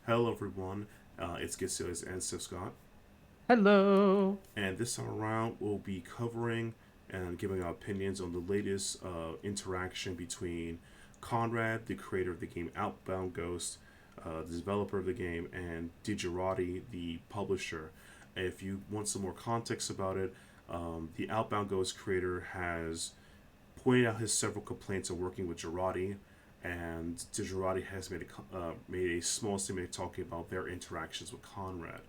Hello, everyone. It's Getselious and Sithscott, Hello. and this time around we'll be covering and giving our opinions on the latest interaction between Conrad, the creator of the game Outbound Ghost, the developer of the game, and Digerati, the publisher. If you want some more context about it, the Outbound Ghost creator has pointed out his several complaints of working with Girardi, and Girardi has made a small statement talking about their interactions with Conrad.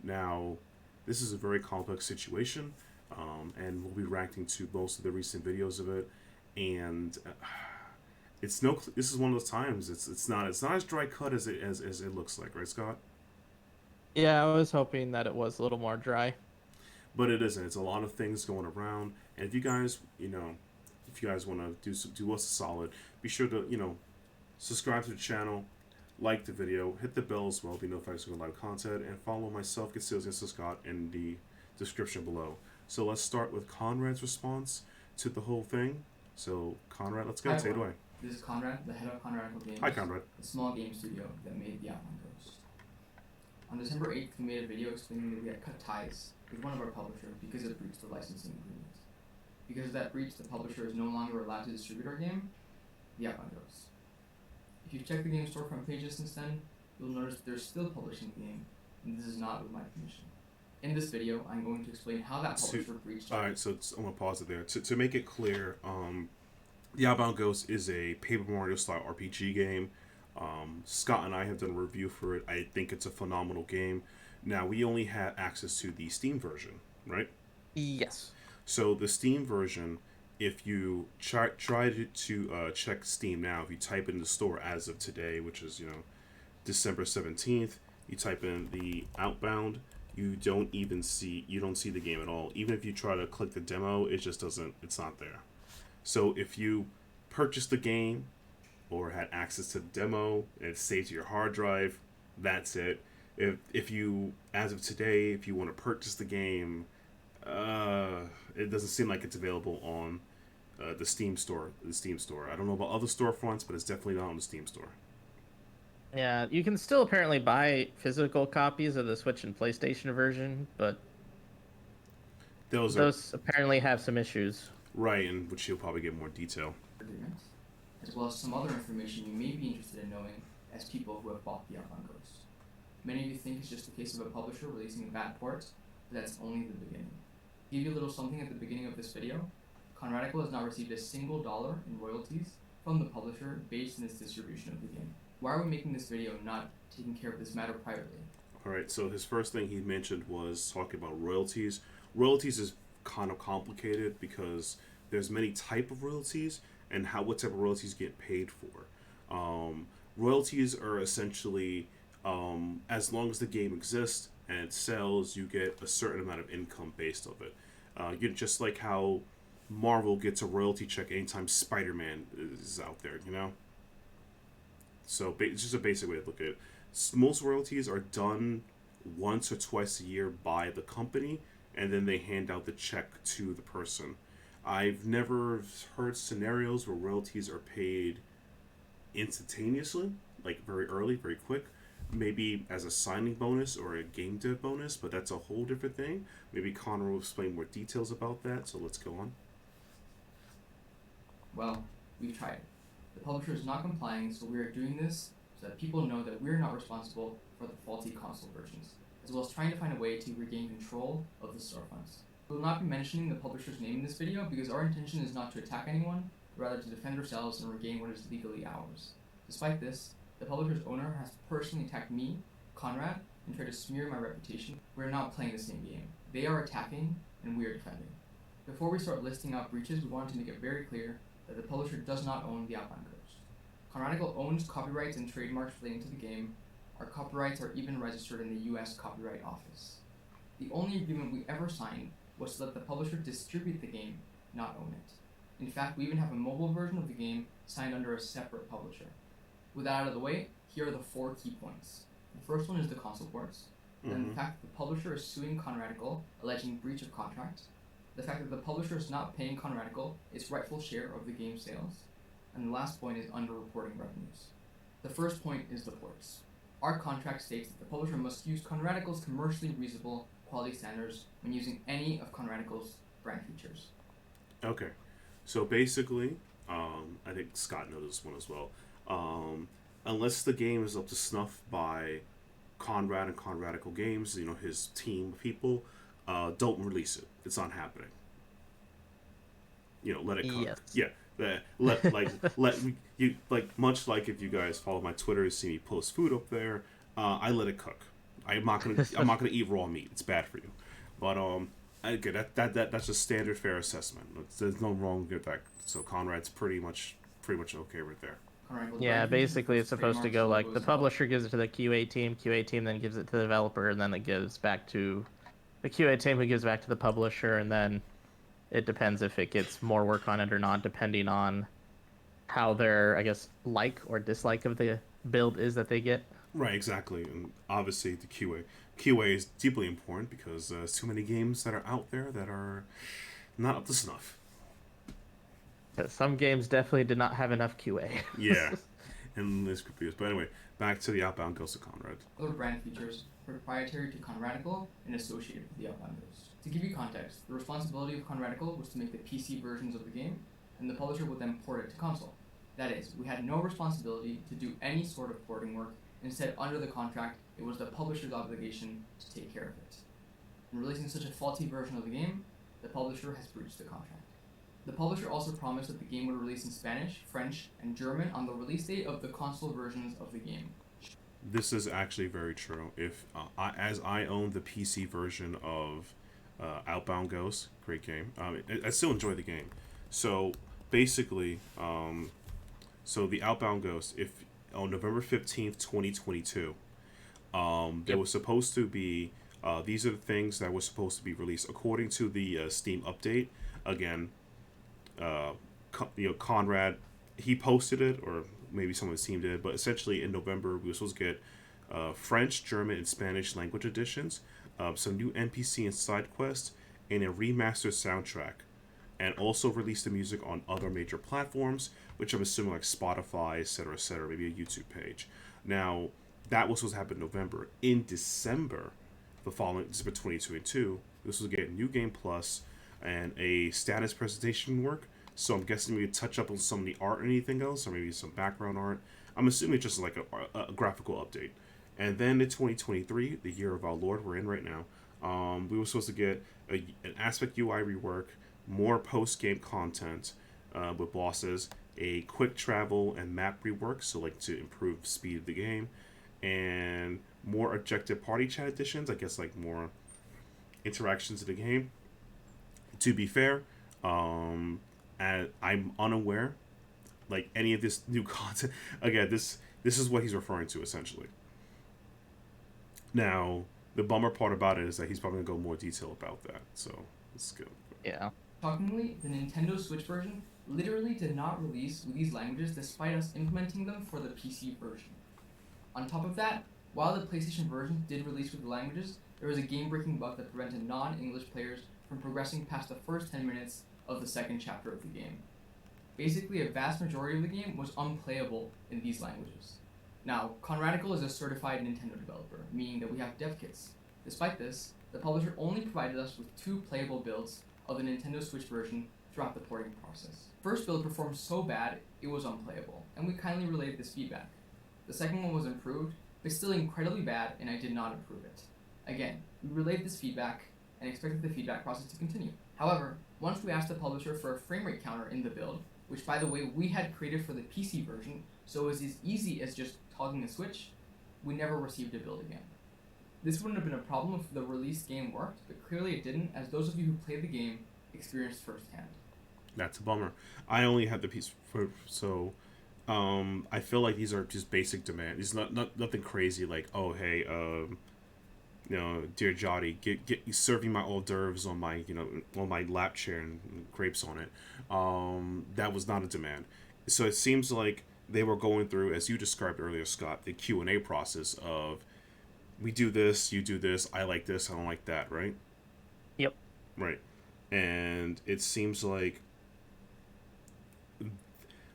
Now, this is a very complex situation, and we'll be reacting to most of the recent videos of it. And it's no. This is one of those times. It's not as dry cut as it looks like, right, Scott? Yeah, I was hoping that it was a little more dry. But it isn't. It's a lot of things going around. And if you guys, if you guys want to do us a solid, be sure to subscribe to the channel, like the video, hit the bell as well, be notified when live content, and follow myself, Getselious and Sithscott, in the description below. So let's start with Conrad's response to the whole thing. So Conrad, let's go. Hi Take it everyone, away. this is Conrad, the head of Conradical Hi, Games, Conrad. the small game studio that made the Outbound Ghost. On December 8th, we made a video explaining that we had cut ties with one of our publishers because it breached the licensing agreement. Because of that breach, the publisher is no longer allowed to distribute our game, the Outbound Ghost. If you've checked the game storefront pages since then, you'll notice that they're still publishing the game, and this is not with my permission. In this video, I'm going to explain how that publisher breached. All right, so I'm gonna pause it there to make it clear. The Outbound Ghost is a Paper Mario style RPG game. Scott and I have done a review for it. I think it's a phenomenal game. Now we only had access to the Steam version, right? Yes. So the Steam version, if you try to check Steam now, if you type in the store as of today, which is December 17th, you type in the Outbound, you don't see the game at all. Even if you try to click the demo, it just doesn't. It's not there. So if you purchased the game or had access to the demo and it saves to your hard drive, that's it. If you, as of today, if you want to purchase the game, it doesn't seem like it's available on the Steam store. The Steam store. I don't know about other storefronts, but it's definitely not on the Steam store. Yeah, you can still apparently buy physical copies of the Switch and PlayStation version, but Those are those apparently have some issues. right, and which you'll probably get more detail. Agreement, as well as some other information you may be interested in knowing as people who have bought the Outbound Ghost. Many of you think it's just a case of a publisher releasing a bad port, but that's only the beginning. To give you a little something at the beginning of this video, Conradical has not received a single dollar in royalties from the publisher based on its distribution of the game. Why are we making this video not taking care of this matter privately? All right, so his first thing he mentioned was talking about royalties. Royalties is kind of complicated because there's many type of royalties and what type of royalties get paid for. Royalties are essentially as long as the game exists and it sells, you get a certain amount of income based of it. You just like how Marvel gets a royalty check anytime Spider-Man is out there, you know. So it's just a basic way to look at it. Most royalties are done once or twice a year by the company, and then they hand out the check to the person. I've never heard scenarios where royalties are paid instantaneously, like very early, very quick. Maybe as a signing bonus or a game dev bonus, but that's a whole different thing. Maybe Connor will explain more details about that. So let's go on. Well, we've tried. The publisher is not complying, so we are doing this so that people know that we're not responsible for the faulty console versions, as well as trying to find a way to regain control of the storefronts. We will not be mentioning the publisher's name in this video because our intention is not to attack anyone, but rather to defend ourselves and regain what is legally ours. Despite this, the publisher's owner has personally attacked me, Conrad, and tried to smear my reputation. We are not playing the same game. They are attacking, and we are defending. Before we start listing out breaches, we wanted to make it very clear that the publisher does not own the Outbound Ghost. Conradical owns copyrights and trademarks relating to the game. Our copyrights are even registered in the US Copyright Office. The only agreement we ever signed was to let the publisher distribute the game, not own it. In fact, we even have a mobile version of the game signed under a separate publisher. With that out of the way, here are the 4 key points. The first one is the console ports, then the fact that the publisher is suing Conradical, alleging breach of contract, the fact that the publisher is not paying Conradical its rightful share of the game's sales, and the last point is underreporting revenues. The first point is the ports. Our contract states that the publisher must use Conradical's commercially reasonable quality standards when using any of Conradical's brand features. Okay. So basically, I think Scott knows this one as well. Unless the game is up to snuff by Conrad and Conradical Games, his team of people, don't release it. It's not happening. Let it cook. Yes. Yeah, let you like much like if you guys follow my Twitter, you see me post food up there. I let it cook. I'm not gonna eat raw meat. It's bad for you. But again, that's just standard fair assessment. There's no wrong with that. So Conrad's pretty much okay right there. Conradical's Yeah, brand features basically it's includes supposed to trademarks, go like logos, the and colors. publisher gives it to the QA team then gives it to the developer, and then it gives back to the QA team who gives back to the publisher, and then it depends if it gets more work on it or not, depending on how their, I guess, like or dislike of the build is that they get. Right, exactly, and obviously the QA is deeply important because there's too many games that are out there that are not up to snuff. 'Cause some games definitely did not have enough QA. Yeah, and this confused. But anyway, back to the Outbound Ghost of Conrad. Other brand features proprietary to Conradical and associated with the Outbound Ghost. To give you context, the responsibility of Conradical was to make the PC versions of the game, and the publisher would then port it to console. That is, we had no responsibility to do any sort of porting work. Instead, under the contract, it was the publisher's obligation to take care of it. In releasing such a faulty version of the game, the publisher has breached the contract. The publisher also promised that the game would release in Spanish, French, and German on the release date of the console versions of the game. This is actually very true. If as I own the PC version of Outbound Ghost, great game. I still enjoy the game. So basically, so the Outbound Ghost, if on November 15th, 2022, there Yep. was supposed to be. These are the things that were supposed to be released according to the Steam update. Again, Conrad, he posted it, or maybe someone on the team did, but essentially in November we were supposed to get French, German, and Spanish language editions, some new NPC and side quests, and a remastered soundtrack, and also release the music on other major platforms, which I'm assuming like Spotify, etc., maybe a YouTube page. Now, that was supposed to happen in November. In December, the following December 2022, this was getting New Game Plus and a status presentation work. So I'm guessing we could touch up on some of the art or anything else, or maybe some background art. I'm assuming it's just like a graphical update. And then in 2023, the year of our Lord we're in right now, we were supposed to get an aspect UI rework, more post-game content with bosses, a quick travel and map rework, so like to improve speed of the game, and more objective party chat additions, I guess like more interactions in the game. To be fair, I'm unaware like any of this new content. Again, this is what he's referring to essentially. Now, the bummer part about it is that he's probably gonna go more detail about that. So let's go. Yeah. Shockingly, the Nintendo Switch version literally did not release with these languages despite us implementing them for the PC version. On top of that, while the PlayStation version did release with the languages, there was a game-breaking bug that prevented non-English players from progressing past the first 10 minutes of the second chapter of the game. Basically, a vast majority of the game was unplayable in these languages. Now, Conradical is a certified Nintendo developer, meaning that we have dev kits. Despite this, the publisher only provided us with 2 playable builds of the Nintendo Switch version throughout the porting process. First build performed so bad, it was unplayable, and we kindly relayed this feedback. The second one was improved, but still incredibly bad, and I did not improve it. Again, we relayed this feedback and expected the feedback process to continue. However, once we asked the publisher for a frame rate counter in the build, which by the way we had created for the PC version, so it was as easy as just toggling a switch, we never received a build again. This wouldn't have been a problem if the released game worked, but clearly it didn't, as those of you who played the game experienced firsthand. That's a bummer. I only had the piece for so. I feel like these are just basic demands. It's not nothing crazy like, oh hey, dear Jotty, get serving my hors d'oeuvres on my on my lap chair and grapes on it. That was not a demand. So it seems like they were going through, as you described earlier, Scott, the Q&A process of we do this, you do this, I like this, I don't like that, right? Yep. Right. And it seems like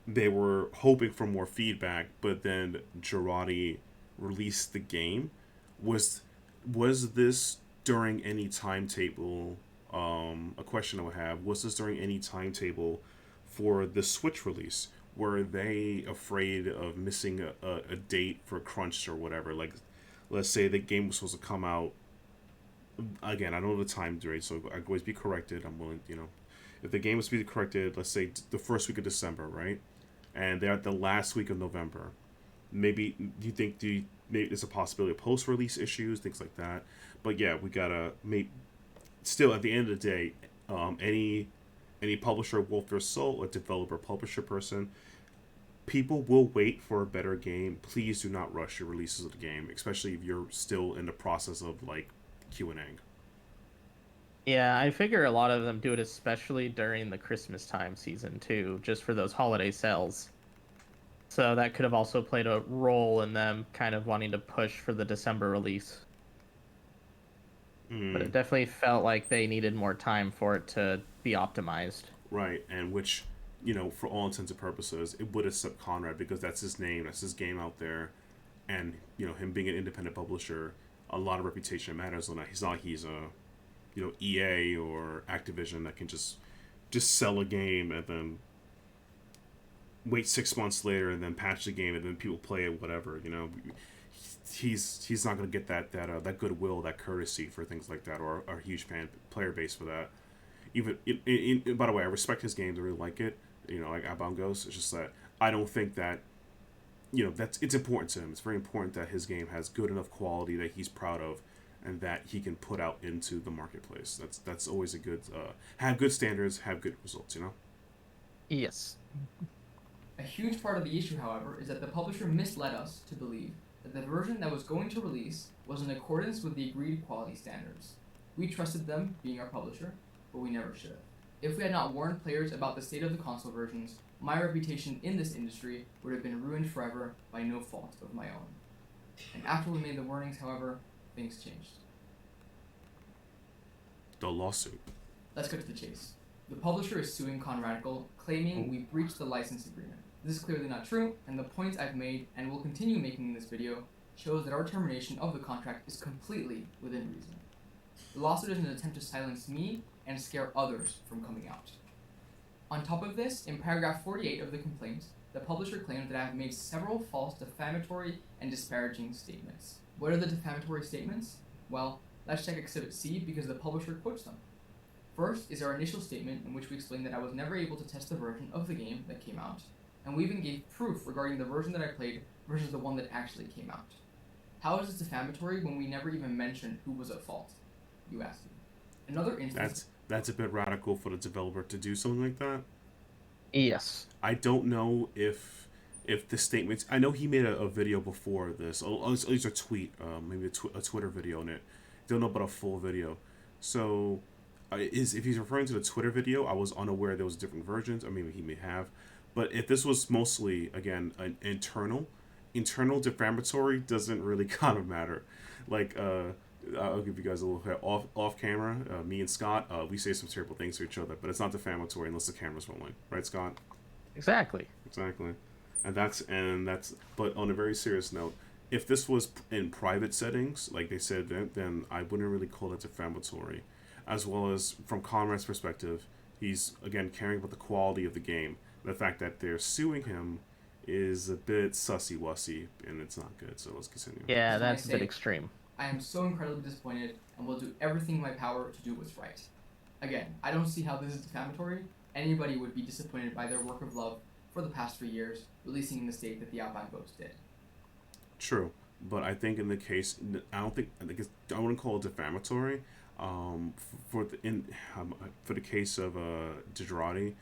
they were hoping for more feedback, but then Digerati release the game. Was this during any timetable? A question I would have: was this during any timetable for the Switch release? Were they afraid of missing a date for crunch or whatever? Like, let's say the game was supposed to come out again. I don't know the time date, so I could always be corrected. I'm willing, if the game was to be corrected, let's say the first week of December, right? And they're at the last week of November. Maybe maybe there's a possibility of post-release issues, things like that. But yeah, we gotta make. Still, at the end of the day, any publisher, Wolf their soul, a developer, publisher person, people will wait for a better game. Please do not rush your releases of the game, especially if you're still in the process of like Q&A. Yeah, I figure a lot of them do it especially during the Christmas time season too, just for those holiday sales. So that could have also played a role in them kind of wanting to push for the December release. But Mm, it definitely felt like they needed more time for it to be optimized. right, and which, for all intents and purposes, it would have slipped Conrad because that's his name, that's his game out there, and him being an independent publisher, a lot of reputation matters. On that, he's a EA or Activision that can just sell a game and then wait 6 months later and then patch the game and then people play it, whatever. He's not gonna get that goodwill, that courtesy for things like that, or a huge player base for that. Even by the way, I respect his games. I really like it. Like Outbound Ghost. It's just that I don't think that it's important to him. It's very important that his game has good enough quality that he's proud of, and that he can put out into the marketplace. That's always a good have good standards, have good results. Yes. A huge part of the issue, however, is that the publisher misled us to believe that the version that was going to release was in accordance with the agreed quality standards. We trusted them, being our publisher, but we never should have. If we had not warned players about the state of the console versions, my reputation in this industry would have been ruined forever by no fault of my own. And after we made the warnings, however, things changed. The lawsuit. Let's cut to the chase. The publisher is suing Conrad, claiming we breached the license agreement. This is clearly not true, and the points I've made and will continue making in this video shows that our termination of the contract is completely within reason. The lawsuit is an attempt to silence me and scare others from coming out. On top of this, in paragraph 48 of the complaint, the publisher claims that I have made several false defamatory and disparaging statements. What are the defamatory statements? Well, let's check Exhibit C because the publisher quotes them. First is our initial statement in which we explained that I was never able to test the version of the game that came out, and we even gave proof regarding the version that I played versus the one that actually came out. How is this defamatory when we never even mentioned who was at fault? You ask me. Another instance... That's a bit radical for the developer to do something like that. Yes. I don't know if the statements... I know he made a video before this, at least a tweet, maybe a Twitter video on it. Don't know about a full video. So... if he's referring to the Twitter video, I was unaware there was different versions, or maybe he may have. But if this was mostly, again, an internal defamatory doesn't really kind of matter. Like, I'll give you guys a little off camera. Me and Scott, we say some terrible things to each other, but it's not defamatory unless the camera's rolling, right, Scott? Exactly. And that's. But on a very serious note, if this was in private settings, like they said, then I wouldn't really call it defamatory. As well as from Conrad's perspective, he's again caring about the quality of the game. The fact that they're suing him is a bit sussy-wussy, and it's not good. So let's continue. Yeah, that's a bit extreme. I am so incredibly disappointed and will do everything in my power to do what's right. Again, I don't see how this is defamatory. Anybody would be disappointed by their work of love for the past 3 years, releasing in the state that the Outbound Ghost did. True, but I think in the case, I wouldn't call it defamatory. For the case of Digerati,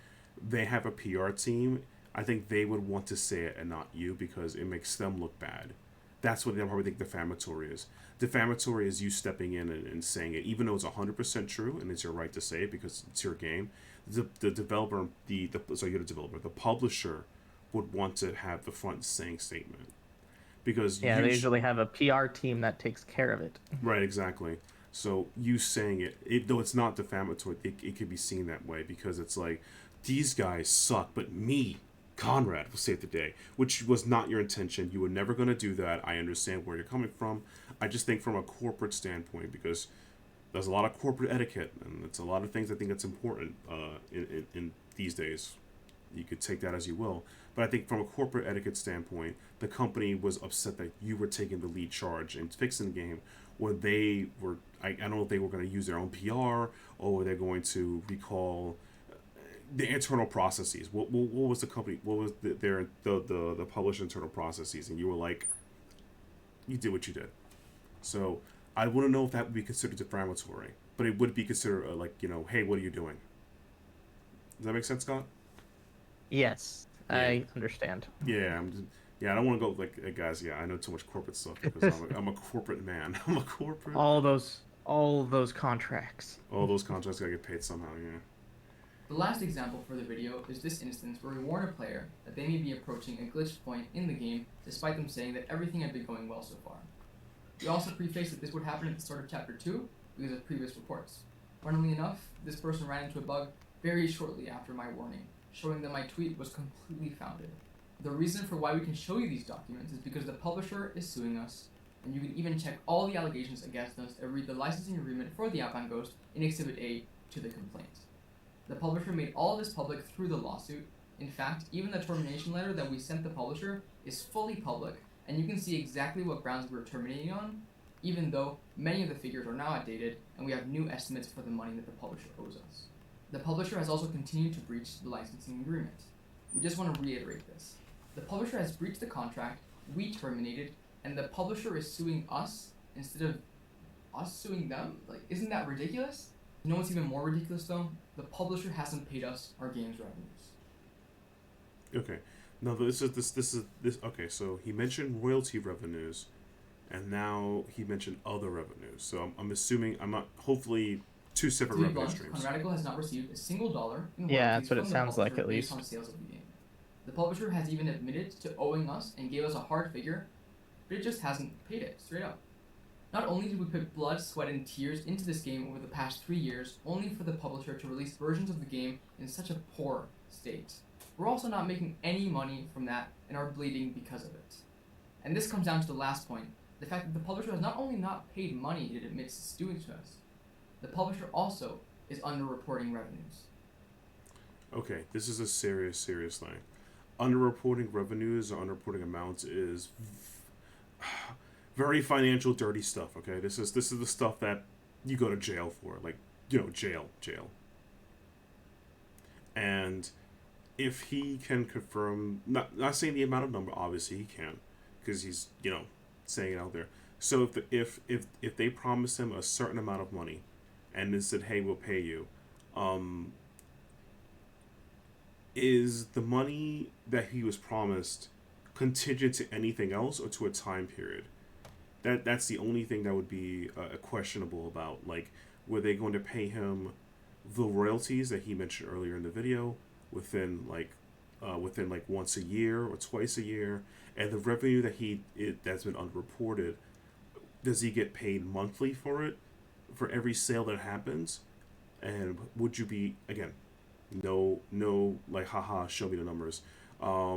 they have a PR team. I think they would want to say it and not you because it makes them look bad. That's what they probably think defamatory is. Defamatory is you stepping in and saying it, even though it's 100% true and it's your right to say it because it's your game. The developer, the publisher would want to have the front saying statement because they usually have a PR team that takes care of it. Right, exactly. So you saying it though it's not defamatory, it could be seen that way because it's like these guys suck, but me, Conrad will save the day, which was not your intention. You were never going to do that. I understand where you're coming from. I just think from a corporate standpoint, because there's a lot of corporate etiquette, and it's a lot of things I think that's important in these days. You could take that as you will. But I think from a corporate etiquette standpoint, the company was upset that you were taking the lead charge in fixing the game, where they were, I don't know if they were going to use their own PR, or were they going to recall the internal processes. What was the company, what was the published internal processes, and you were like, you did what you did. So I want to know if that would be considered defamatory, but it would be considered like, hey, what are you doing? Does that make sense, Scott? Yes, Yeah. I understand. Yeah, I don't want to go like, hey, guys. Yeah, I know too much corporate stuff because I'm a corporate man. I'm a corporate. All those contracts. All those contracts gotta get paid somehow. Yeah. The last example for the video is this instance where we warn a player that they may be approaching a glitch point in the game despite them saying that everything had been going well so far. We also preface that this would happen at the start of Chapter 2 because of previous reports. Funnily enough, this person ran into a bug very shortly after my warning, showing that my tweet was completely founded. The reason for why we can show you these documents is because the publisher is suing us, and you can even check all the allegations against us and read the licensing agreement for the Outbound Ghost in Exhibit A to the complaint. The publisher made all of this public through the lawsuit. In fact, even the termination letter that we sent the publisher is fully public, and you can see exactly what grounds we were terminating on, even though many of the figures are now outdated and we have new estimates for the money that the publisher owes us. The publisher has also continued to breach the licensing agreement. We just want to reiterate this. The publisher has breached the contract, we terminated, and the publisher is suing us instead of us suing them? Like, isn't that ridiculous? You know what's even more ridiculous though? The publisher hasn't paid us our game's revenues. Okay. No, this is. Okay, so he mentioned royalty revenues, and now he mentioned other revenues. So I'm assuming hopefully two separate revenue streams. Conrad has not received a single dollar in Yeah, royalties that's what it from the sounds like, publisher at based least. on sales of the game. The publisher has even admitted to owing us and gave us a hard figure, but it just hasn't paid it straight up. Not only did we put blood, sweat, and tears into this game over the past 3 years, only for the publisher to release versions of the game in such a poor state, we're also not making any money from that and are bleeding because of it. And this comes down to the last point, the fact that the publisher has not only not paid money it admits it's doing to us, the publisher also is underreporting revenues. Okay, this is a serious thing. Underreporting revenues or underreporting amounts is very financial dirty stuff. Okay, this is the stuff that you go to jail for, like, jail. And if he can confirm, not saying the amount of number, obviously he can, because he's saying it out there. So if they promised him a certain amount of money, and then said, hey, we'll pay you, is the money that he was promised contingent to anything else or to a time period? That's the only thing that would be questionable about. Like, were they going to pay him the royalties that he mentioned earlier in the video within once a year or twice a year, and the revenue that's been underreported, does he get paid monthly for it, for every sale that happens? And would you be, again, no like, haha, show me the numbers.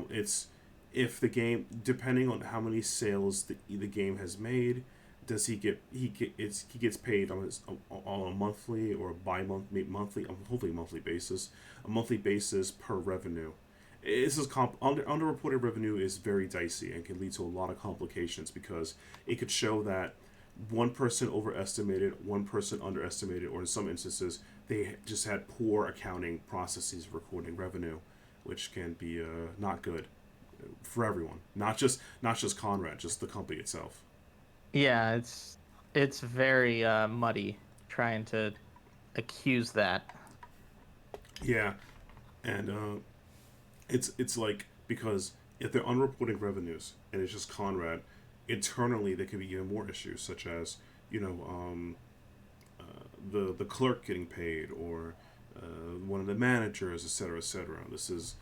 It's if the game, depending on how many sales the game has made, does he gets paid on a monthly or monthly, hopefully monthly basis, a monthly basis per revenue. This is underreported revenue is very dicey and can lead to a lot of complications, because it could show that one person overestimated, one person underestimated, or in some instances they just had poor accounting processes recording revenue, which can be not good for everyone, not just Conrad, just the company itself. Yeah, it's very muddy trying to accuse that. Yeah, and it's like, because if they're unreported revenues and it's just Conrad, internally there could be even more issues, such as the clerk getting paid, or one of the managers, etc., etc. This is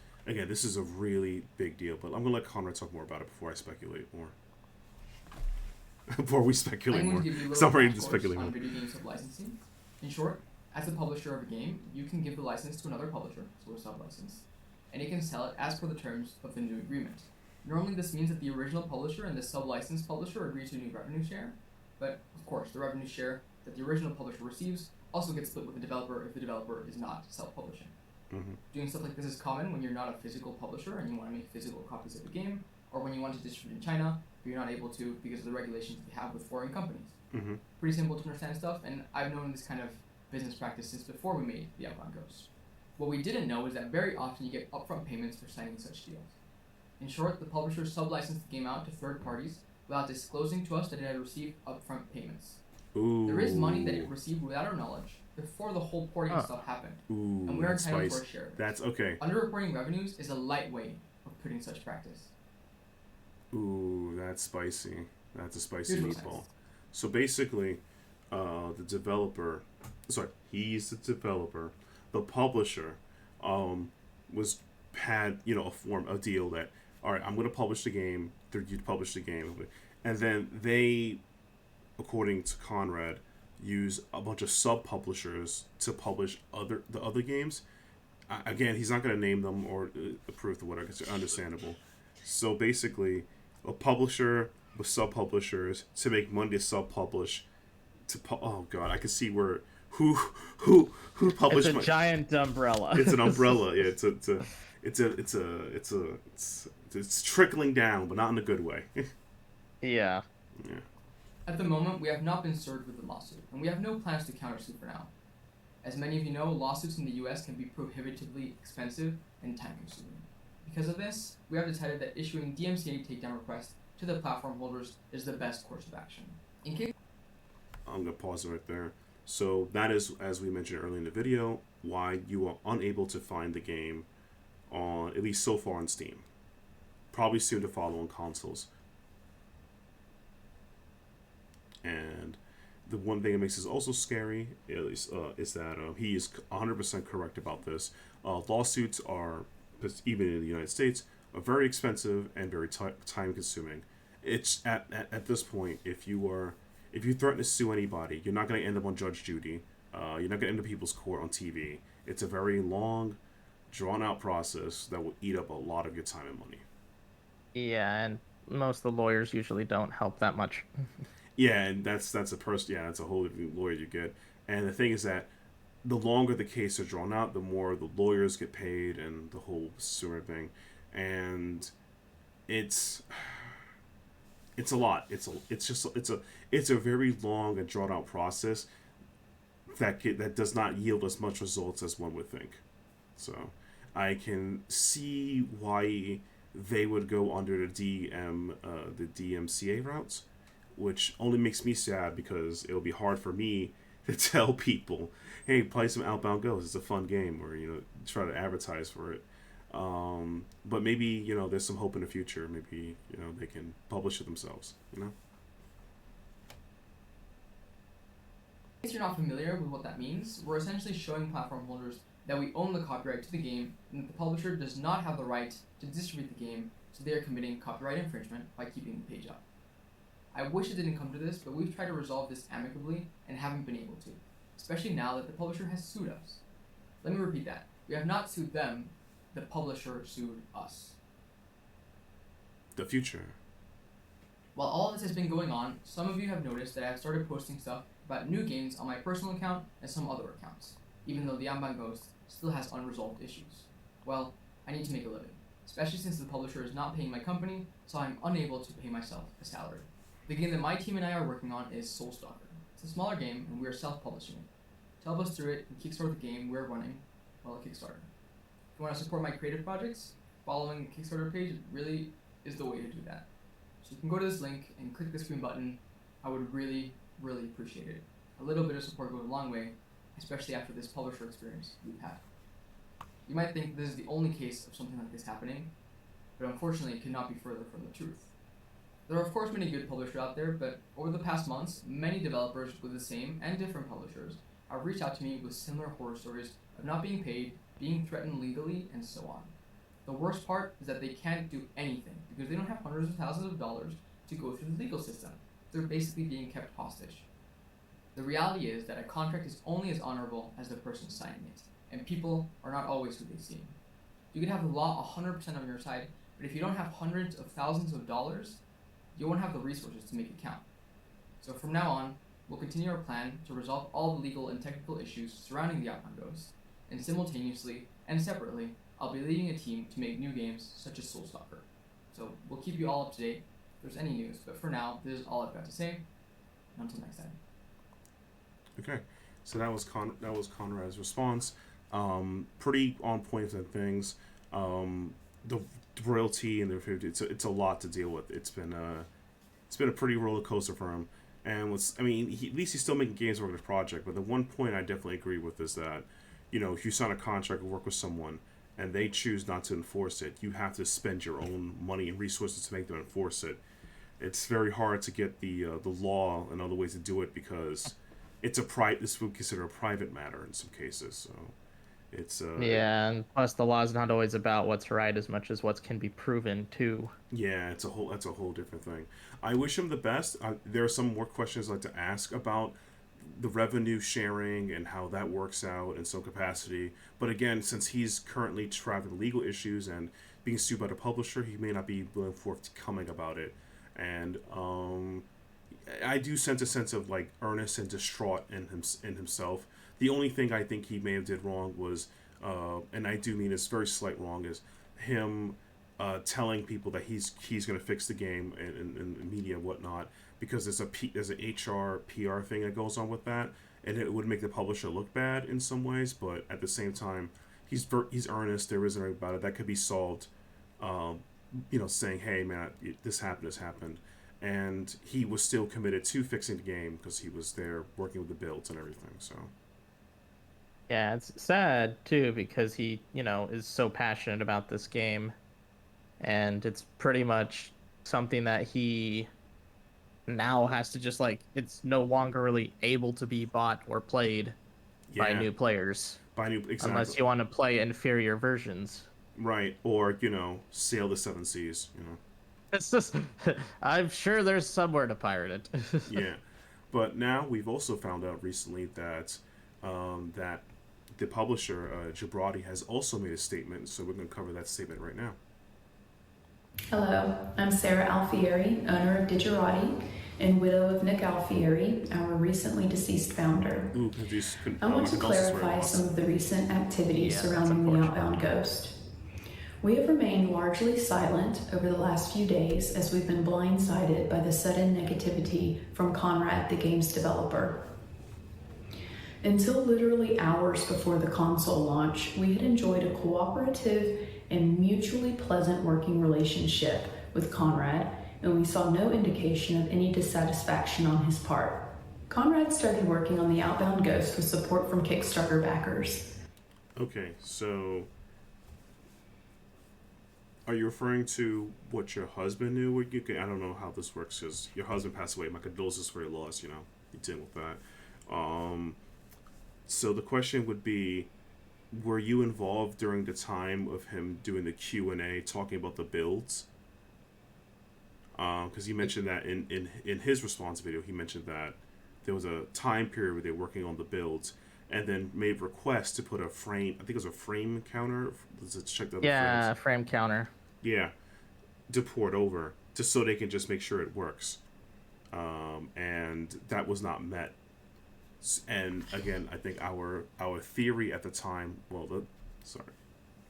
a really big deal, but I'm gonna let Conrad talk more about it before I speculate more. Before we speculate more, because I'm ready to speculate more. Video game sub-licensing. In short, as a publisher of a game, you can give the license to another publisher, so a sub-license. and it can sell it as per the terms of the new agreement. Normally, this means that the original publisher and the sub-licensed publisher agree to a new revenue share, but of course, the revenue share that the original publisher receives also gets split with the developer if the developer is not self-publishing. Mm-hmm. Doing stuff like this is common when you're not a physical publisher and you want to make physical copies of the game, or when you want to distribute in China, but you're not able to because of the regulations that they have with foreign companies. Mm-hmm. Pretty simple to understand stuff, and I've known this kind of business practice since before we made the Outbound Ghost. What we didn't know is that very often you get upfront payments for signing such deals. In short, the publisher sub-licensed the game out to third parties without disclosing to us that it had received upfront payments. Ooh. There is money that it received without our knowledge before the whole porting stuff happened, Ooh, and we're that's entitled spicy. to our share. That's okay. Underreporting revenues is a light way of putting such practice. Ooh, that's spicy. That's a spicy Here's what's meatball. next. So basically, the developer, sorry, he's the developer. The publisher, had a deal that, all right, I'm going to publish the game. You publish the game, and then they, according to Conrad, use a bunch of sub-publishers to publish the other games. Again, he's not going to name them or approve the whatever. It's understandable. So basically, a publisher with sub-publishers to make money to sub-publish. Oh god, I can see where who published. It's a giant umbrella. It's an umbrella. Yeah, it's trickling down, but not in a good way. Yeah. Yeah. At the moment, we have not been served with a lawsuit, and we have no plans to countersue for now. As many of you know, lawsuits in the US can be prohibitively expensive and time-consuming. Because of this, we have decided that issuing DMCA takedown requests to the platform holders is the best course of action. In case I'm going to pause it right there. So that is, as we mentioned earlier in the video, why you are unable to find the game on, at least so far, on Steam. Probably soon to follow on consoles. And the one thing that makes this also scary, at least, is that he is 100% correct about this. Lawsuits are, even in the United States, are very expensive and very time-consuming. It's at this point, if you threaten to sue anybody, you're not going to end up on Judge Judy. You're not going to end up people's court on TV. It's a very long, drawn-out process that will eat up a lot of your time and money. Yeah, and most of the lawyers usually don't help that much. Yeah, and that's a person. Yeah, that's a whole different lawyer you get. And the thing is that the longer the case is drawn out, the more the lawyers get paid, and the whole sort of thing. And it's a lot. It's a very long and drawn out process that does not yield as much results as one would think. So I can see why they would go under the DMCA routes, which only makes me sad because it'll be hard for me to tell people, hey, play some Outbound Ghost. It's a fun game, or try to advertise for it. But maybe there's some hope in the future. Maybe they can publish it themselves. In case you're not familiar with what that means, we're essentially showing platform holders that we own the copyright to the game and that the publisher does not have the right to distribute the game, so they are committing copyright infringement by keeping the page up. I wish it didn't come to this, but we've tried to resolve this amicably and haven't been able to, especially now that the publisher has sued us. Let me repeat that. We have not sued them, the publisher sued us. The future. While all this has been going on, some of you have noticed that I have started posting stuff about new games on my personal account and some other accounts, even though the Outbound Ghost still has unresolved issues. Well, I need to make a living, especially since the publisher is not paying my company, so I'm unable to pay myself a salary. The game that my team and I are working on is Soulstalker. It's a smaller game, and we are self-publishing it. To help us through it and kickstart the game we're running, well, a Kickstarter. If you want to support my creative projects, following the Kickstarter page really is the way to do that. So you can go to this link and click this green button. I would really, really appreciate it. A little bit of support goes a long way, especially after this publisher experience we've had. You might think this is the only case of something like this happening, but unfortunately it could not be further from the truth. There are of course many good publishers out there, but over the past months, many developers with the same and different publishers have reached out to me with similar horror stories of not being paid, being threatened legally, and so on. The worst part is that they can't do anything because they don't have hundreds of thousands of dollars to go through the legal system. They're basically being kept hostage. The reality is that a contract is only as honorable as the person signing it, and people are not always who they seem. You can have the law 100% on your side, but if you don't have hundreds of thousands of dollars, you won't have the resources to make it count. So from now on, we'll continue our plan to resolve all the legal and technical issues surrounding the Outbound Ghost, and simultaneously and separately, I'll be leading a team to make new games such as Soulstalker. So we'll keep you all up to date if there's any news, but for now, this is all I've got to say. And until next time. Okay, so that was Conrad's response. Pretty on point of things. The royalty and it's a lot to deal with. It's been a pretty roller coaster for him. And at least he's still making games work on his project. But the one point I definitely agree with is that, if you sign a contract or work with someone and they choose not to enforce it, you have to spend your own money and resources to make them enforce it. It's very hard to get the law and other ways to do it because this would consider a private matter in some cases. So it's yeah, and plus the law is not always about what's right as much as what can be proven too. Yeah, that's a whole different thing. I wish him the best. There are some more questions I'd like to ask about the revenue sharing and how that works out in some capacity. But again, since he's currently traveling legal issues and being sued by the publisher, he may not be willing forthcoming about it. And I do sense a sense of like earnest and distraught in himself. The only thing I think he may have did wrong was, and I do mean it's very slight wrong, is him telling people that he's going to fix the game in media and whatnot, because there's an HR PR thing that goes on with that, and it would make the publisher look bad in some ways. But at the same time, he's earnest. There isn't anything about it that could be solved. Saying, "Hey, man, this happened," and he was still committed to fixing the game because he was there working with the builds and everything. So. Yeah, it's sad too because he, is so passionate about this game, and it's pretty much something that he now has to just it's no longer really able to be bought or played by new players. Exactly. Unless you want to play inferior versions. Right, or sail the seven seas. It's just, I'm sure there's somewhere to pirate it. Yeah, but now we've also found out recently that that the publisher Digerati has also made a statement, so we're going to cover that statement right now. Hello, I'm Sarah Alfieri, owner of Digerati and widow of Nick Alfieri, our recently deceased founder. I want to clarify some of the recent activities surrounding the Outbound Ghost. We have remained largely silent over the last few days as we've been blindsided by the sudden negativity from Conrad, the game's developer. Until literally hours before the console launch, we had enjoyed a cooperative and mutually pleasant working relationship with Conrad, and we saw no indication of any dissatisfaction on his part. Conrad started working on the Outbound Ghost with support from Kickstarter backers. Okay, so are you referring to what your husband knew? I don't know how this works because your husband passed away. My condolences for your loss. You deal with that. So the question would be, were you involved during the time of him doing the Q&A talking about the builds? Because he mentioned that in his response video, he mentioned that there was a time period where they were working on the builds and then made requests to put a frame, I think it was a frame counter, to check the frames. Frame counter. Yeah, to port over, just so they can just make sure it works. And that was not met. And again, I think our theory at the time,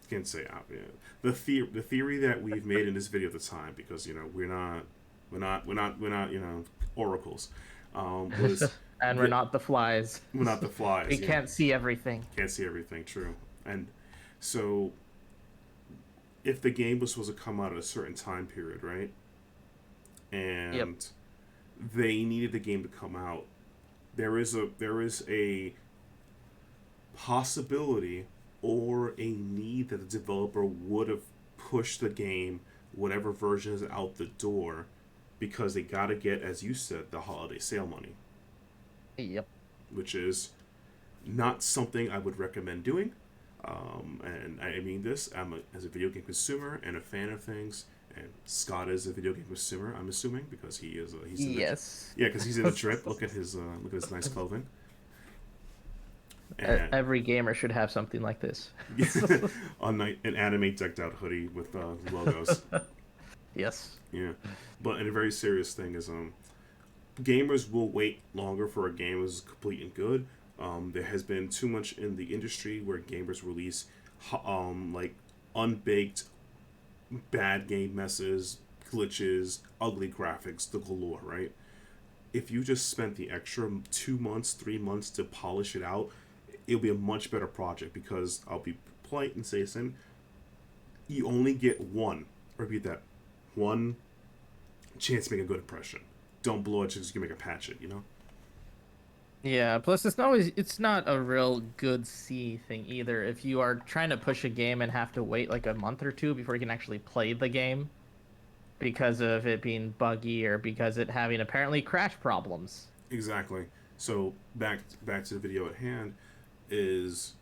can't say the theory that we've made in this video at the time, because we're not oracles, was and we're not the flies. We're not the flies. We can't see everything. Can't see everything. True. And so, if the game was supposed to come out at a certain time period, right? And they needed the game to come out, there is a possibility or a need that the developer would have pushed the game, whatever version is out the door, because they got to get, as you said, the holiday sale money. Yep. Which is not something I would recommend doing. And I mean this, as a video game consumer and a fan of things, and Scott is a video game consumer, I'm assuming, because he's yes. Yeah, because he's in the drip. Look at his nice clothing. Every gamer should have something like this. An anime decked out hoodie with logos. Yes. Yeah, but a very serious thing is gamers will wait longer for a game as complete and good. There has been too much in the industry where gamers release like unbaked bad game messes, glitches, ugly graphics, the galore, right? If you just spent the extra 2 months, 3 months to polish it out, it'll be a much better project because I'll be polite and say, listen, you only get one, repeat that, one chance to make a good impression. Don't blow it just to make a patch it, you know? Yeah, plus it's not a real good C thing either. If you are trying to push a game and have to wait like a month or two before you can actually play the game because of it being buggy or because it having apparently crash problems. Exactly. So back to the video at hand is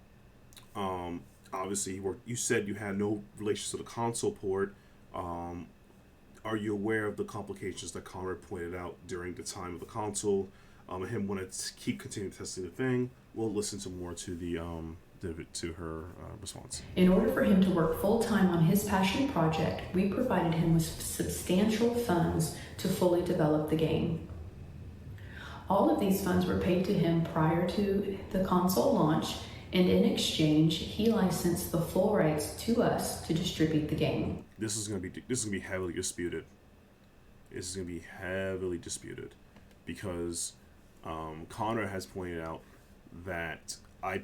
obviously you said you had no relation to the console port. Are you aware of the complications that Conrad pointed out during the time of the console? Him want to keep continuing testing the thing. We'll listen to more to her response. In order for him to work full-time on his passion project, we provided him with substantial funds to fully develop the game. All of these funds were paid to him prior to the console launch, and in exchange, he licensed the full rights to us to distribute the game. This is gonna be heavily disputed. This is gonna be heavily disputed because Conrad has pointed out that I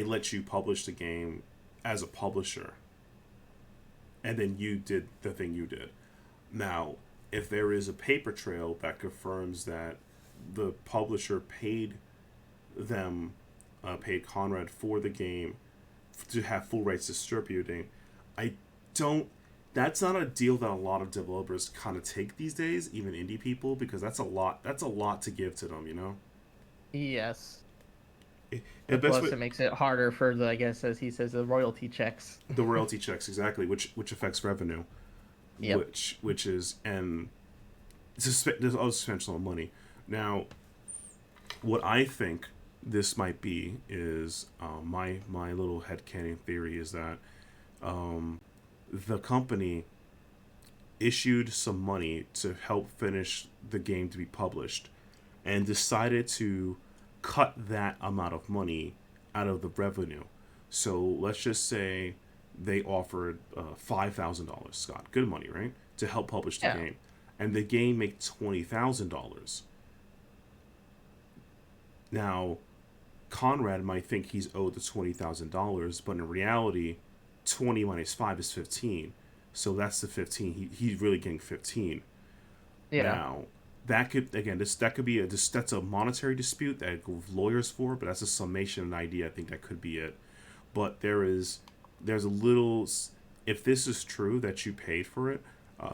let you publish the game as a publisher, and then you did the thing you did. Now, if there is a paper trail that confirms that the publisher paid Conrad for the game to have full rights distributing, that's not a deal that a lot of developers kind of take these days, even indie people, because that's a lot to give to them, you know? Yes. Plus, it makes it harder for the, I guess, as he says, the royalty checks. The royalty checks, exactly, which affects revenue. Yep. Which is, and there's all suspension of money. Now, what I think this might be is my little headcanon theory is that the company issued some money to help finish the game to be published and decided to cut that amount of money out of the revenue. So let's just say they offered $5,000, Scott, good money, right, to help publish the game, and the game made $20,000. Now, Conrad might think he's owed the $20,000, but in reality, 20 minus 5 is 15. So that's the 15. He's really getting 15. Yeah. Now, that could be that's a monetary dispute that lawyers for, but that's a summation and idea. I think that could be it. But there's a little, if this is true that you paid for it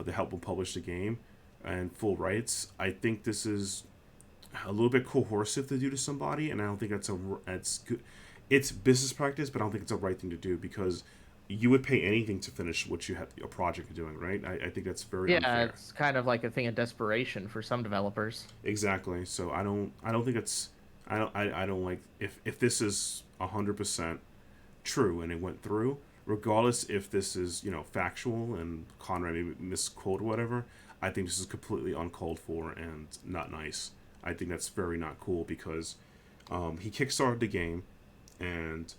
to help them publish the game and full rights, I think this is a little bit coercive to do to somebody, and I don't think that's good. It's business practice, but I don't think it's a right thing to do because you would pay anything to finish what you have a project doing, right? I think that's very unfair. Yeah, it's kind of like a thing of desperation for some developers. Exactly. So I don't think it's I don't like if this is 100% true and it went through, regardless if this is factual and Conrad maybe misquote or whatever. I think this is completely uncalled for and not nice. I think that's very not cool because he kickstarted the game, and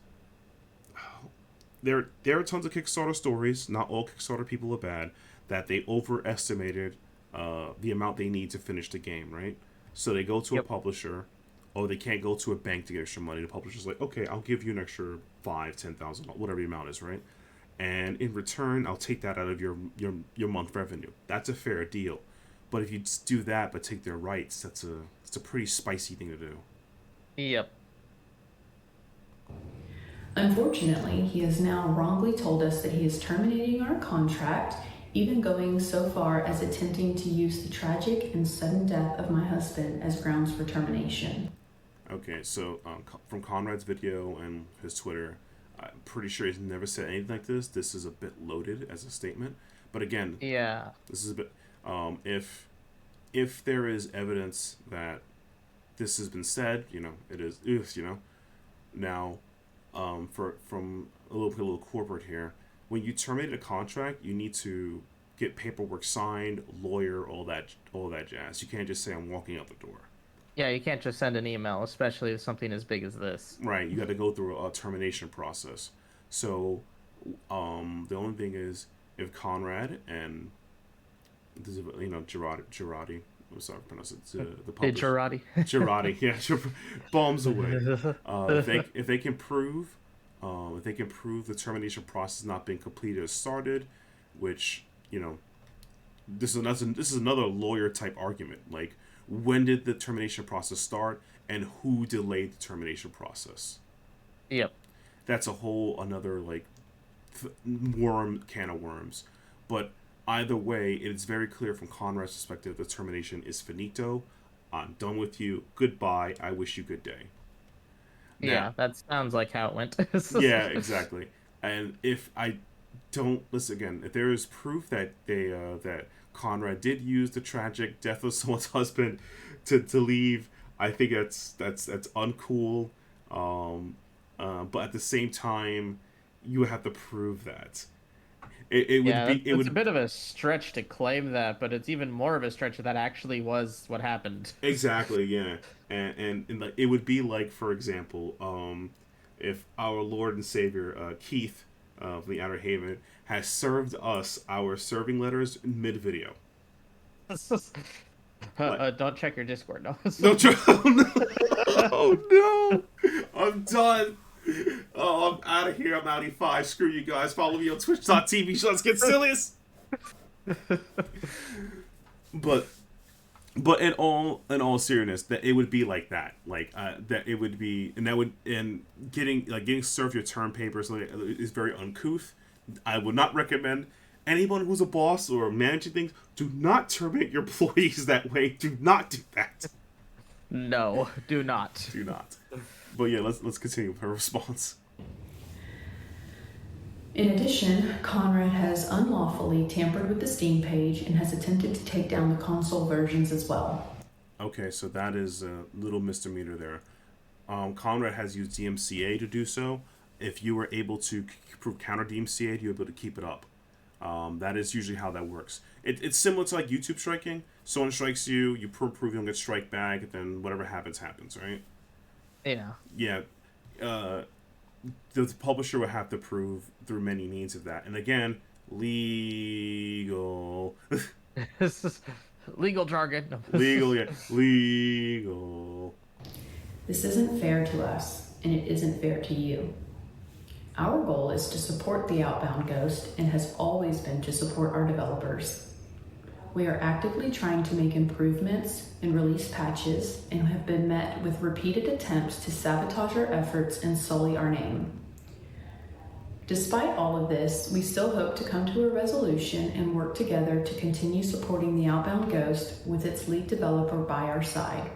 there are tons of Kickstarter stories. Not all Kickstarter people are bad. That they overestimated the amount they need to finish the game, right? So they go to a publisher, or they can't go to a bank to get extra money. The publisher's like, okay, I'll give you an extra $5,000-$10,000, whatever the amount is, right? And in return, I'll take that out of your month revenue. That's a fair deal. But if you do that but take their rights, that's a pretty spicy thing to do. Yep. Unfortunately, he has now wrongly told us that he is terminating our contract, even going so far as attempting to use the tragic and sudden death of my husband as grounds for termination. Okay, so from Conrad's video and his Twitter, I'm pretty sure he's never said anything like this. This is a bit loaded as a statement. But again, yeah, this is a bit... if there is evidence that this has been said. It is. Now, from a little corporate here, when you terminate a contract, you need to get paperwork signed, lawyer, all that jazz. You can't just say I'm walking out the door. Yeah, you can't just send an email, especially with something as big as this. Right, you got to go through a termination process. So, the only thing is if Conrad and this is Girardi. I'm sorry to pronounce it. The publisher. Digerati. Girardi, yeah, bombs away. If they can prove, the termination process not being completed or started, which this is another lawyer type argument. Like, when did the termination process start, and who delayed the termination process? Yep. That's a whole another can of worms. But either way, it is very clear from Conrad's perspective the termination is finito. I'm done with you. Goodbye. I wish you good day. Now, yeah, that sounds like how it went. yeah, exactly. And if I don't listen again, if there is proof that that Conrad did use the tragic death of someone's husband to leave, I think that's uncool. But at the same time, you have to prove that. It's a bit of a stretch to claim that, but it's even more of a stretch that actually was what happened. Exactly, yeah. And like, it would be like, for example, if our Lord and Savior Keith of the Outer Haven has served us our serving letters mid-video. Don't check your Discord, no. Oh no! I'm done. Oh, I'm out of here. I'm out E5. Screw you guys. Follow me on twitch.tv. Let's get serious. But in all seriousness, that it would be like that. That it would be, and getting served your term papers is very uncouth. I would not recommend anyone who's a boss or managing things, do not terminate your employees that way. Do not do that. No, do not. Do not. But yeah, let's continue with her response. In addition, Conrad has unlawfully tampered with the Steam page and has attempted to take down the console versions as well. Okay, so that is a little misdemeanor there. Conrad has used DMCA to do so. If you were able to prove counter DMCA, you're able to keep it up. That is usually how that works. It's similar to like YouTube striking. Someone strikes you, you prove you don't get strike back, then whatever happens, right? Yeah. Yeah. The publisher would have to prove through many means of that. And again, legal. Legal jargon. No. Legal, yeah. Legal. This isn't fair to us, and it isn't fair to you. Our goal is to support the Outbound Ghost and has always been to support our developers. We are actively trying to make improvements and release patches and have been met with repeated attempts to sabotage our efforts and sully our name. Despite all of this, we still hope to come to a resolution and work together to continue supporting the Outbound Ghost with its lead developer by our side.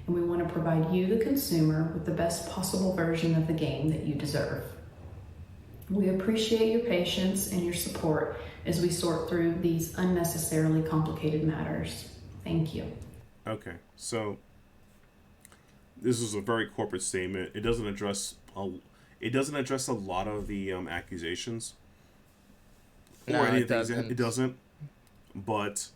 And we want to provide you, the consumer, with the best possible version of the game that you deserve. We appreciate your patience and your support as we sort through these unnecessarily complicated matters. Thank you. Okay, so this is a very corporate statement. It doesn't address a lot of the accusations or anything. It doesn't. But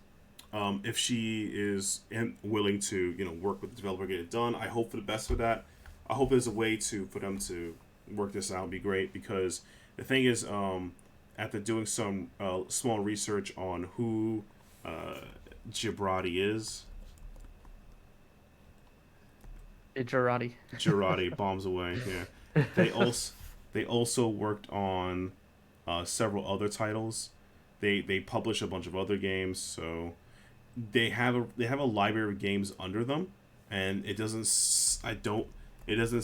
if she is willing to work with the developer, get it done, I hope for the best for that. I hope there's a way for them to work this out. Would be great, because the thing is, after doing some small research on who Digerati is, Digerati bombs away. Yeah, they also worked on several other titles. They publish a bunch of other games, so they have a library of games under them, and it doesn't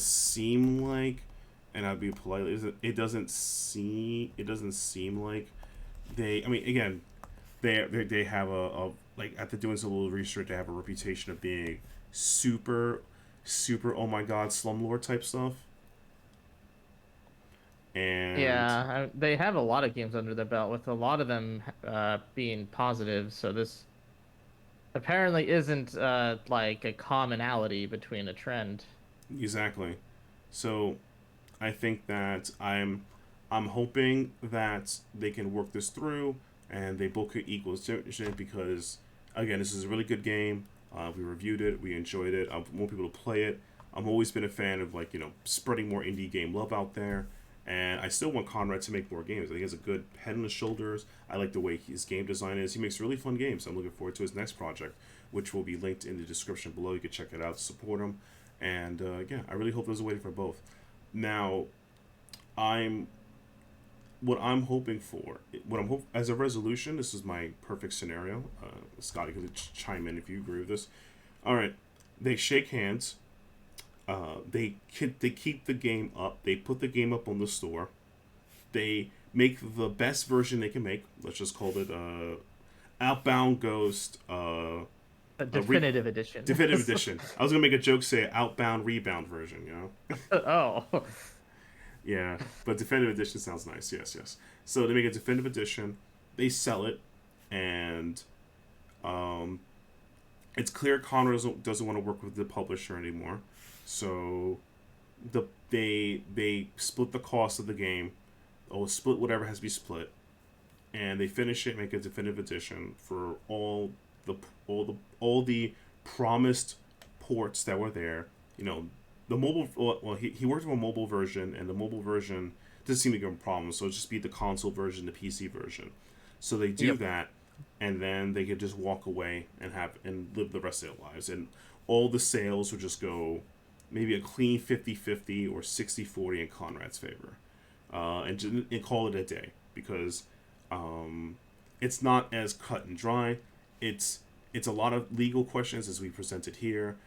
seem like. And I'd be polite. It doesn't seem like they. I mean, again, they have a like, after doing some little research, they have a reputation of being super, oh my god, slumlord type stuff. And yeah, they have a lot of games under their belt, with a lot of them being positive. So this apparently isn't like a commonality between a trend. Exactly. So I think that I'm hoping that they can work this through and they both could equal it because again, this is a really good game. We reviewed it, we enjoyed it. I want people to play it. I've always been a fan of like spreading more indie game love out there, and I still want Conrad to make more games. I think he has a good head on his shoulders. I like the way his game design is. He makes really fun games. I'm looking forward to his next project, which will be linked in the description below. You can check it out, support him, and yeah, I really hope there's a way for both. Now, I'm what I'm hoping for, as a resolution. This is my perfect scenario. Scott, you can chime in if you agree with this. All right, they shake hands. They keep the game up. They put the game up on the store. They make the best version they can make. Let's just call it Outbound Ghost. A definitive edition. Definitive edition. I was gonna make a joke, say Outbound Rebound version. Oh. Yeah, but definitive edition sounds nice. Yes, yes. So they make a definitive edition. They sell it, and it's clear Conrad doesn't want to work with the publisher anymore. So they split the cost of the game, or split whatever has to be split, and they finish it, make a definitive edition for all the promised ports that were there. The mobile. Well, he worked on a mobile version, and the mobile version doesn't seem to give him problems. So it'll just be the console version, the PC version. So they do that, and then they could just walk away and live the rest of their lives, and all the sales would just go maybe a clean 50-50 or 60-40 in Conrad's favor, and call it a day, because it's not as cut and dry. It's a lot of legal questions as we presented here.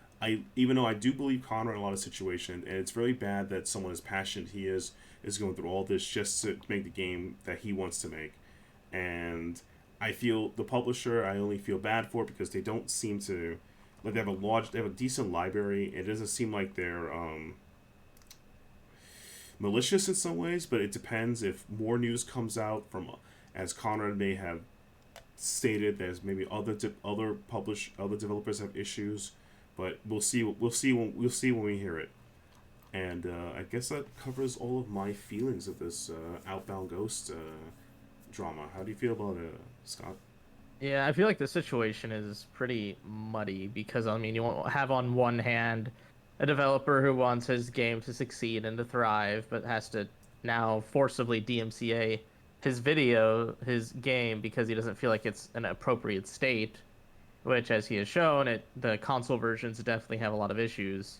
Even though I do believe Conrad in a lot of situations, and it's very bad that someone as passionate he is going through all this just to make the game that he wants to make. And I feel the publisher, I only feel bad for, because they don't seem to, like, they have a decent library. It doesn't seem like they're malicious in some ways, but it depends if more news comes out from, as Conrad may have stated, there's maybe other developers have issues. But we'll see when we hear it. And I guess that covers all of my feelings of this Outbound Ghost drama. How do you feel about it, Scott? Yeah, I feel like the situation is pretty muddy because, I mean, you have on one hand a developer who wants his game to succeed and to thrive, but has to now forcibly DMCA his game, because he doesn't feel like it's an appropriate state. Which, as he has shown, the console versions definitely have a lot of issues.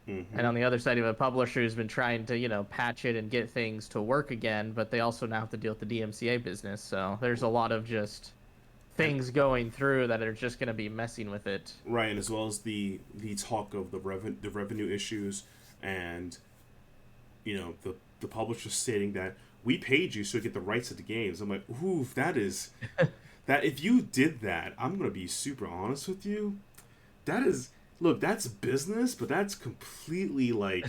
Mm-hmm. And on the other side, you have a publisher who's been trying to, patch it and get things to work again, but they also now have to deal with the DMCA business. So there's a lot of just things going through that are just going to be messing with it. Right, and as well as the talk of the revenue issues, and the publisher stating that we paid you so you get the rights to the games. I'm like, ooh, that is. That if you did that, I'm gonna be super honest with you. That's business, but that's completely like,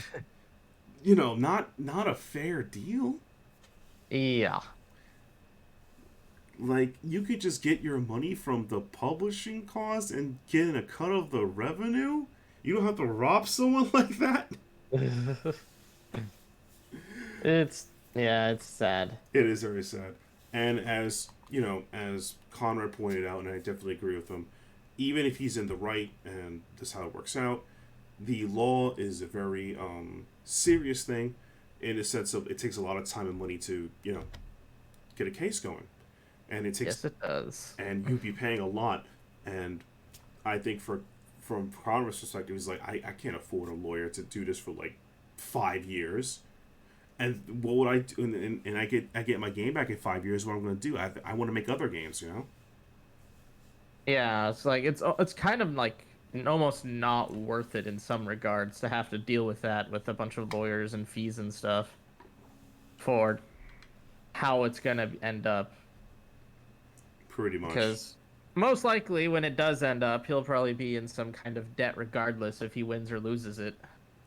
not a fair deal. Yeah. Like, you could just get your money from the publishing cost and get a cut of the revenue. You don't have to rob someone like that. It's sad. It is very sad, and as Conrad pointed out, and I definitely agree with him, even if he's in the right and this is how it works out, the law is a very serious thing, in the sense of it takes a lot of time and money to get a case going, and it takes, yes, it does, and you'd be paying a lot. And I think from Conrad's perspective, he's like, I can't afford a lawyer to do this for like 5 years. And what would I do? And I get my game back in 5 years. What I'm going to do? I want to make other games, Yeah, it's like it's kind of like almost not worth it in some regards to have to deal with that with a bunch of lawyers and fees and stuff for how it's going to end up. Pretty much. Because most likely when it does end up, he'll probably be in some kind of debt regardless if he wins or loses it.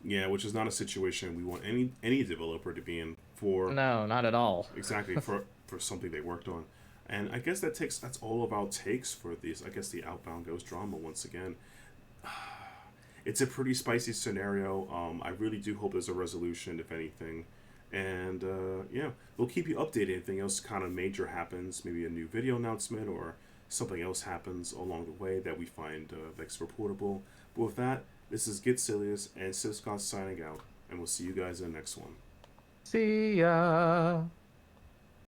Yeah, which is not a situation we want any developer to be in for. No, not at all. Exactly, for something they worked on. And I guess that's all of our takes for these. I guess the Outbound Ghost drama once again. It's a pretty spicy scenario. I really do hope there's a resolution, if anything. And yeah, we'll keep you updated. Anything else kind of major happens, maybe a new video announcement or something else happens along the way that we find Vex reportable. But with that, this is Getselious and Sithscott signing out, and we'll see you guys in the next one. See ya.